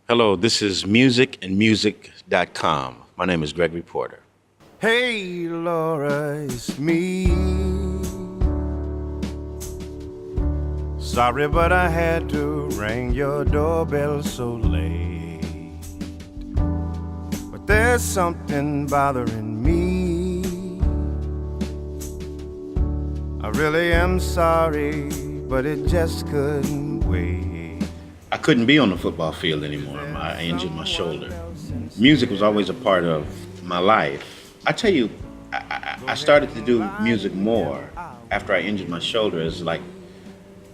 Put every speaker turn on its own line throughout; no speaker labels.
Hello, this is musicandmusic.com. My name is Gregory Porter.
Hey, Laura, it's me. Sorry, but I had to ring your doorbell so late. But there's something bothering me. I really am sorry, but it just couldn't wait.
I couldn't be on the football field anymore. I injured my shoulder. Music was always a part of my life. I tell you, I started to do music more after I injured my shoulder as like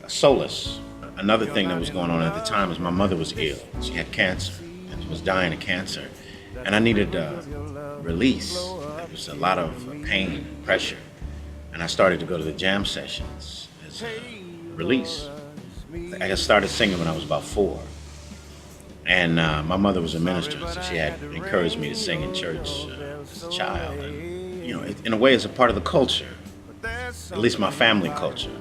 a solace. Another thing that was going on at the time is my mother was ill. She had cancer and was dying of cancer. And I needed release. There was a lot of pain and pressure. And I started to go to the jam sessions as a release. I started singing when I was about 4. And my mother was a minister, so she had encouraged me to sing in church as a child. And, you know, in a way, it's a part of the culture, at least my family culture.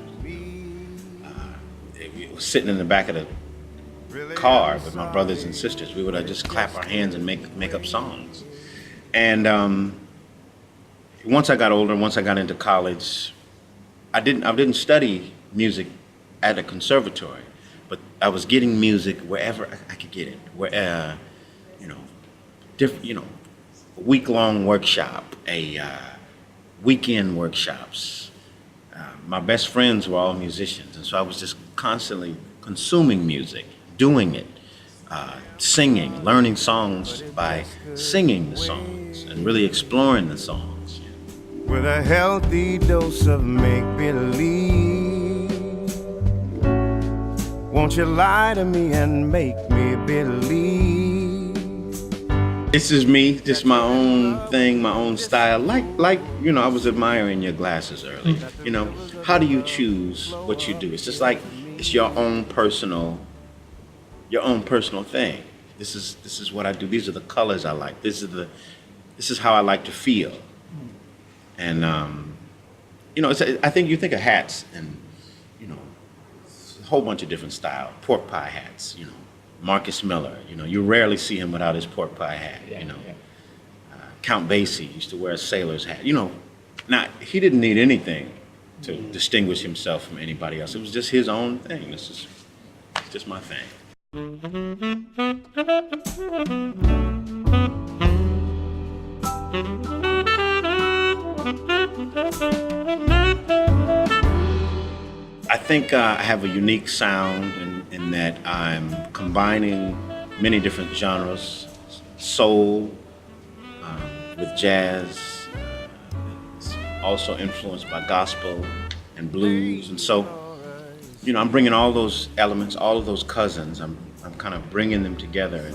It was sitting in the back of the car with my brothers and sisters. We would just clap our hands and make up songs. And once I got older, once I got into college, I didn't study music at a conservatory, but I was getting music wherever I could get it. Where a week-long workshop, weekend workshops. My best friends were all musicians, and so I was just constantly consuming music, doing it, singing, learning songs by singing the songs, and really exploring the songs.
With a healthy dose of make-believe, won't you lie to me and make me believe?
This is me, just my own thing, my own style. Like I was admiring your glasses earlier. How do you choose what you do? It's just like it's your own personal thing. This is what I do. These are the colors I like. This is how I like to feel. And I think you think of hats and a whole bunch of different style. Pork pie hats, Marcus Miller, you rarely see him without his pork pie hat,
Yeah.
Count Basie used to wear a sailor's hat, Now, he didn't need anything to distinguish himself from anybody else. It was just his own thing. It's just my thing. I think I have a unique sound in that I'm combining many different genres, soul with jazz, it's also influenced by gospel and blues. And so, I'm bringing all those elements, all of those cousins, I'm kind of bringing them together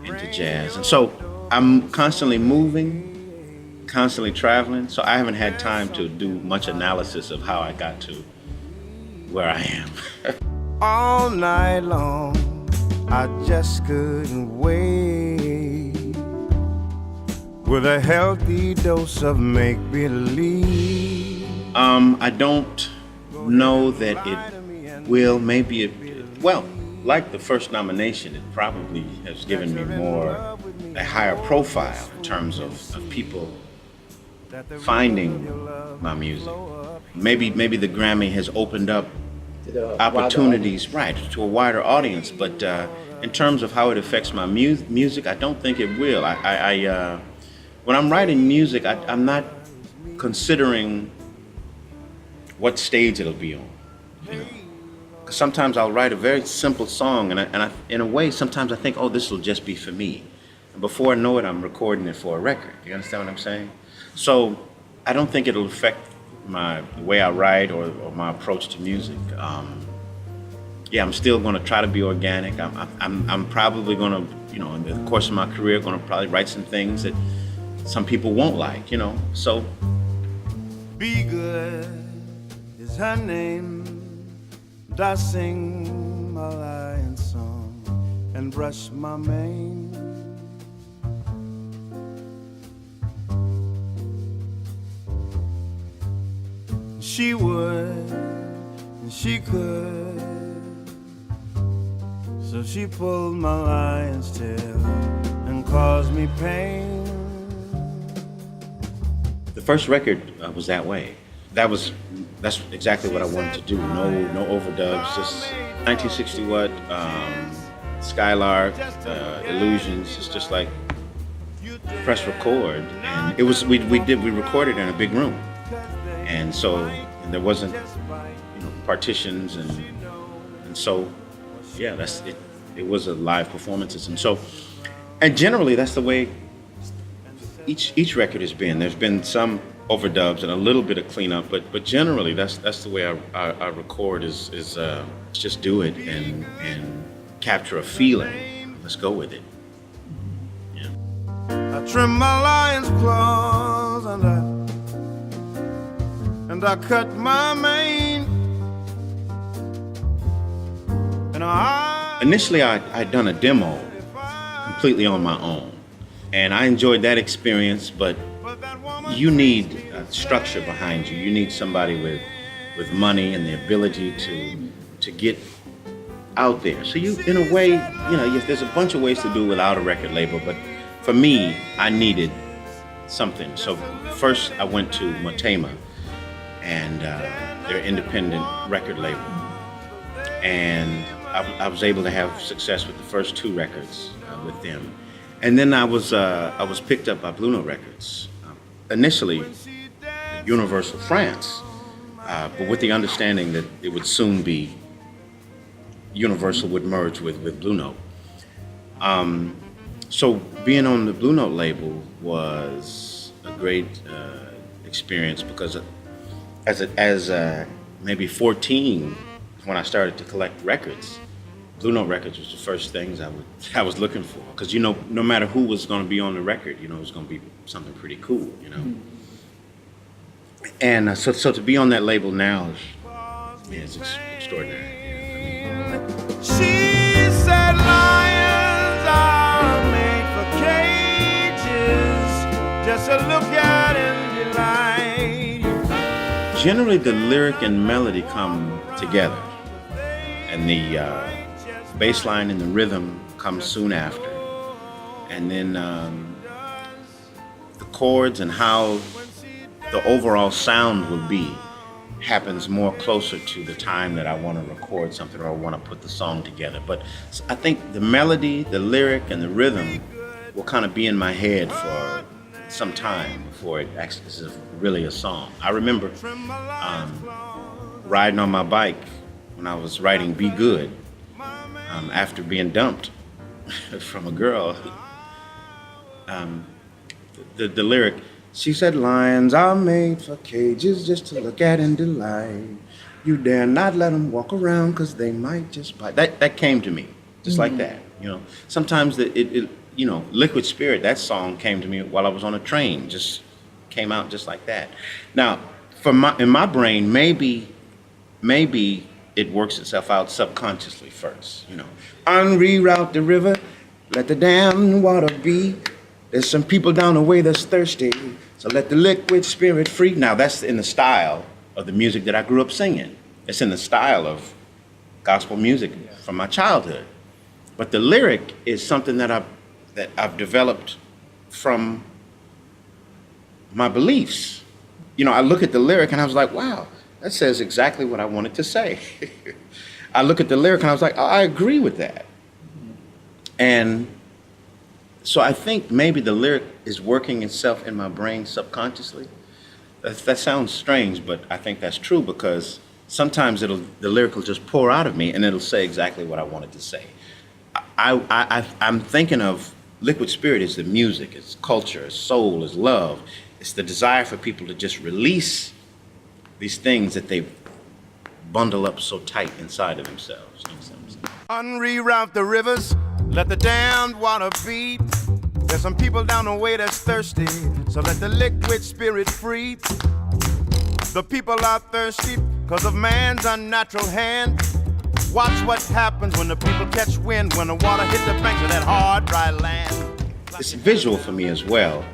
into jazz. And so I'm constantly moving, constantly traveling, so I haven't had time to do much analysis of how I got to where I am.
All night long, I just couldn't wait. With a healthy dose of make-believe.
I don't know that it will. Maybe like the first nomination, it probably has given me a higher profile in terms of people finding my music. Maybe the Grammy has opened up opportunities, right, to a wider audience. But in terms of how it affects my music, I don't think it will. When I'm writing music, I'm not considering what stage it'll be on. 'Cause sometimes I'll write a very simple song, and I, in a way, sometimes I think, oh, this will just be for me. And before I know it, I'm recording it for a record. You understand what I'm saying? So I don't think it'll affect the way I write or my approach to music. I'm still going to try to be organic. I'm probably going to, in the course of my career, going to probably write some things that some people won't like, So
Be good is her name. I sing my lion song and brush my mane. She would, and she could. So So she pulled my lion's tail and caused me pain.
The first record was that way. That's exactly what I wanted to do. No overdubs, just 1960 watt, Skylark, Illusions. It's just like press record, and it was we recorded in a big room, and so there wasn't partitions, and so yeah, that's it. It was a live performances, and generally that's the way each record has been. There's been some overdubs and a little bit of cleanup, but generally that's the way I record is just do it and capture a feeling. Let's go with it. Yeah.
I trim my lion's claws and I cut my mane. And
Initially, I'd done a demo completely on my own, and I enjoyed that experience, but you need a structure behind you. You need somebody with money and the ability to get out there. So you, in a way, there's a bunch of ways to do it without a record label, but for me, I needed something. So first I went to Motema and their independent record label, and I was able to have success with the first two records with them. And then I was picked up by Blue Note Records, initially Universal France, but with the understanding that it would soon be Universal would merge with Blue Note. So being on the Blue Note label was a great experience because as maybe 14, when I started to collect records, Blue Note Records was the first things I was looking for, because no matter who was going to be on the record, it was going to be something pretty cool, And so to be on that label now is extraordinary.
she said lions are made for cages, just to look at and delight.
Generally, the lyric and melody come together, and the bass line and the rhythm come soon after, and then the chords and how the overall sound will be happens more closer to the time that I want to record something or I want to put the song together. But I think the melody, the lyric, and the rhythm will kind of be in my head for some time before it actually is really a song. I remember riding on my bike when I was writing Be Good, after being dumped from a girl. The lyric, she said, lions are made for cages just to look at and delight. You dare not let them walk around because they might just bite. That came to me just like that. Sometimes Liquid Spirit, that song came to me while I was on a train, just came out just like that. Now, in my brain, maybe it works itself out subconsciously first, Unreroute the river, let the damn water be. There's some people down the way that's thirsty, so let the liquid spirit free. Now that's in the style of the music that I grew up singing. It's in the style of gospel music from my childhood. But the lyric is something that I've developed from my beliefs. I look at the lyric and I was like, wow, that says exactly what I wanted to say. I look at the lyric and I was like, oh, I agree with that. And so I think maybe the lyric is working itself in my brain subconsciously. That sounds strange, but I think that's true, because sometimes the lyric will just pour out of me and it'll say exactly what I wanted to say. I'm thinking of Liquid Spirit as the music, it's culture, it's soul, it's love. It's the desire for people to just release these things that they bundle up so tight inside of themselves.
Unreroute the rivers, let the damned water beat. There's some people down the way that's thirsty, so let the liquid spirit free. The people are thirsty because of man's unnatural hand. Watch what happens when the people catch wind, when the water hit the banks of that hard, dry land.
It's visual for me as well.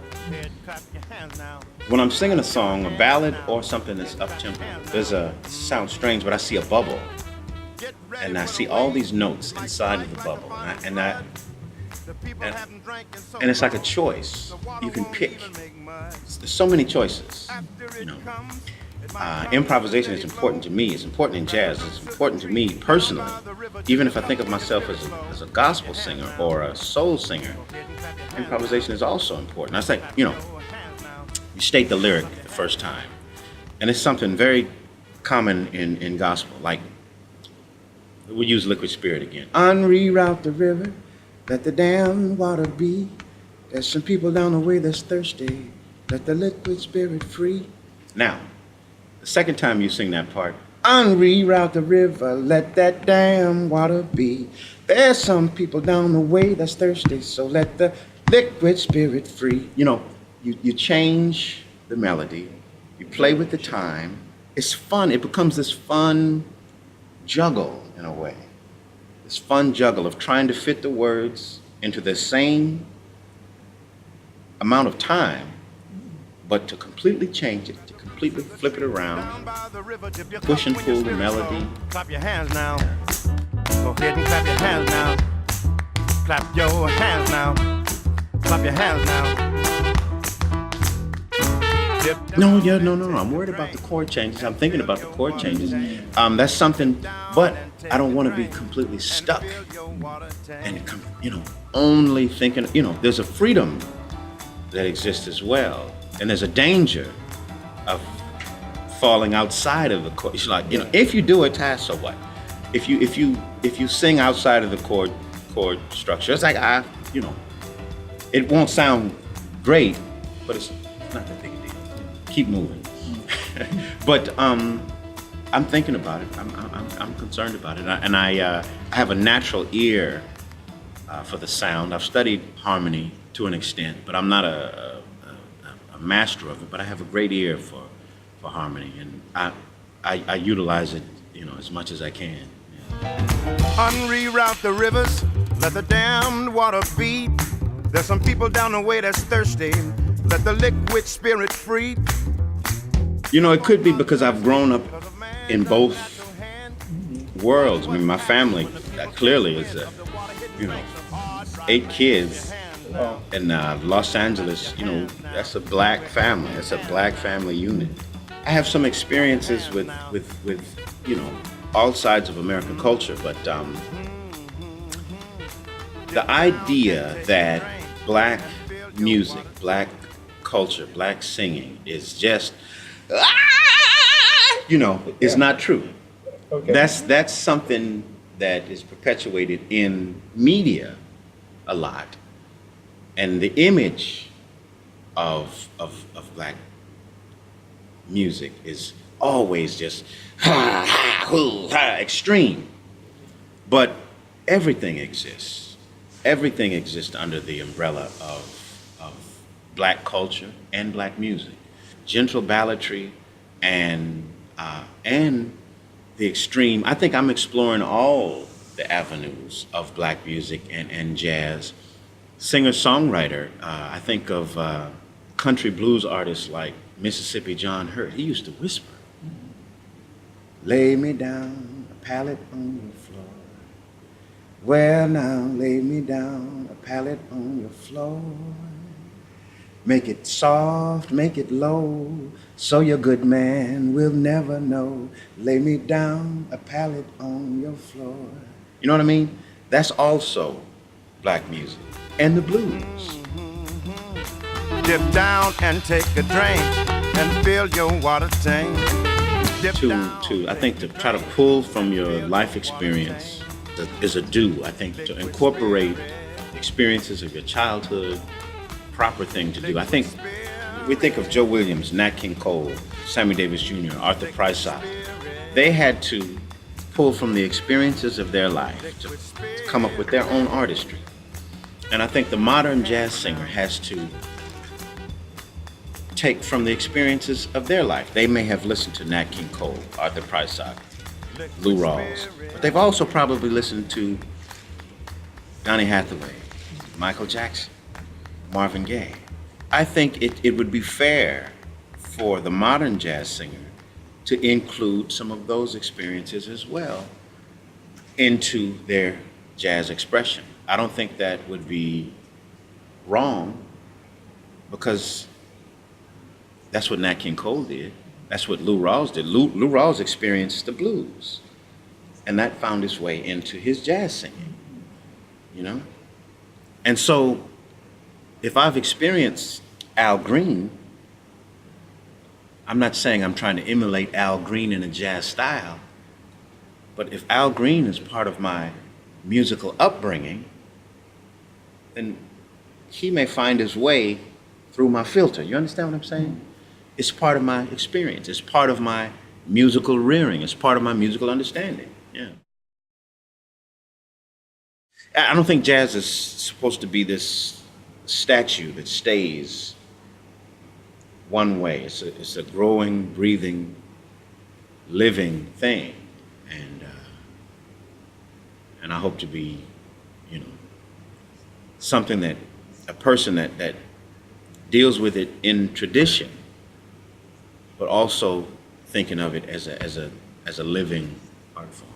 When I'm singing a song, a ballad or something that's up-tempo, sounds strange, but I see a bubble. and I see all these notes inside of the bubble, and it's like a choice. You can pick. There's so many choices. You know, improvisation is important to me. It's important in jazz. It's important to me personally. Even if I think of myself as a gospel singer or a soul singer, improvisation is also important. I say, you know, you state the lyric the first time, and it's something very common in gospel. Like, we use Liquid Spirit again. Unreroute the river. Let the damn water be. There's some people down the way that's thirsty. Let the liquid spirit free. Now, the second time you sing that part, unreroute the river, let that damn water be. There's some people down the way that's thirsty, so let the liquid spirit free. You know, you change the melody, you play with the time. It's fun. It becomes this fun juggle in a way. This fun juggle of trying to fit the words into the same amount of time, but to completely change it, to completely flip it around, push and pull the melody.
Clap your hands now. Go ahead and clap your hands now. Clap your hands now. Clap your hands now.
No, I'm worried about the chord changes. I'm thinking about the chord changes. That's something, but I don't want to be completely stuck and, you know, only thinking, you know, there's a freedom that exists as well. And there's a danger of falling outside of the chord. It's like, you know, if you do a task, so what? If you sing outside of the chord structure, it's like, you know, it won't sound great, but it's not that big a deal. Keep moving. But I'm thinking about it. I'm concerned about it, and I have a natural ear for the sound. I've studied harmony to an extent, but I'm not a master of it. But I have a great ear for harmony, and I utilize it, you know, as much as I can. Yeah.
Unreroute the rivers, let the damned water beat. There's some people down the way that's thirsty. Let the liquid spirit free.
You know, it could be because I've grown up in both worlds. I mean, my family clearly is, you know, 8 kids in Los Angeles. You know, that's a black family. That's a black family unit. I have some experiences with you know, all sides of American culture, but the idea that black music, black culture, black singing is just, you know, is not true. Okay. That's something that is perpetuated in media a lot, and the image of black music is always just extreme. But everything exists. Everything exists under the umbrella of black culture and black music. Gentle balladry and the extreme. I think I'm exploring all the avenues of black music and jazz. Singer-songwriter, I think of country blues artists like Mississippi John Hurt. He used to whisper, lay me down a pallet on your floor. Well now, lay me down a pallet on your floor. Make it soft, make it low, so your good man will never know. Lay me down a pallet on your floor. You know what I mean? That's also black music. And the blues.
Dip down and take a drink and fill your water tank.
I think to try to pull from your life experience is a do. I think to incorporate experiences of your childhood, proper thing to do. I think we think of Joe Williams, Nat King Cole, Sammy Davis Jr., Arthur Prysock. They had to pull from the experiences of their life to come up with their own artistry. And I think the modern jazz singer has to take from the experiences of their life. They may have listened to Nat King Cole, Arthur Prysock, Lou Rawls, but they've also probably listened to Donny Hathaway, Michael Jackson, Marvin Gaye. I think it would be fair for the modern jazz singer to include some of those experiences as well into their jazz expression. I don't think that would be wrong because that's what Nat King Cole did. That's what Lou Rawls did. Lou Rawls experienced the blues, and that found its way into his jazz singing, you know? And so if I've experienced Al Green, I'm not saying I'm trying to emulate Al Green in a jazz style, but if Al Green is part of my musical upbringing, then he may find his way through my filter. You understand what I'm saying? It's part of my experience. It's part of my musical rearing. It's part of my musical understanding. Yeah. I don't think jazz is supposed to be this statue that stays one way. It's a growing, breathing, living thing. And I hope to be, you know, something that a person that deals with it in tradition, but also thinking of it as a living art form.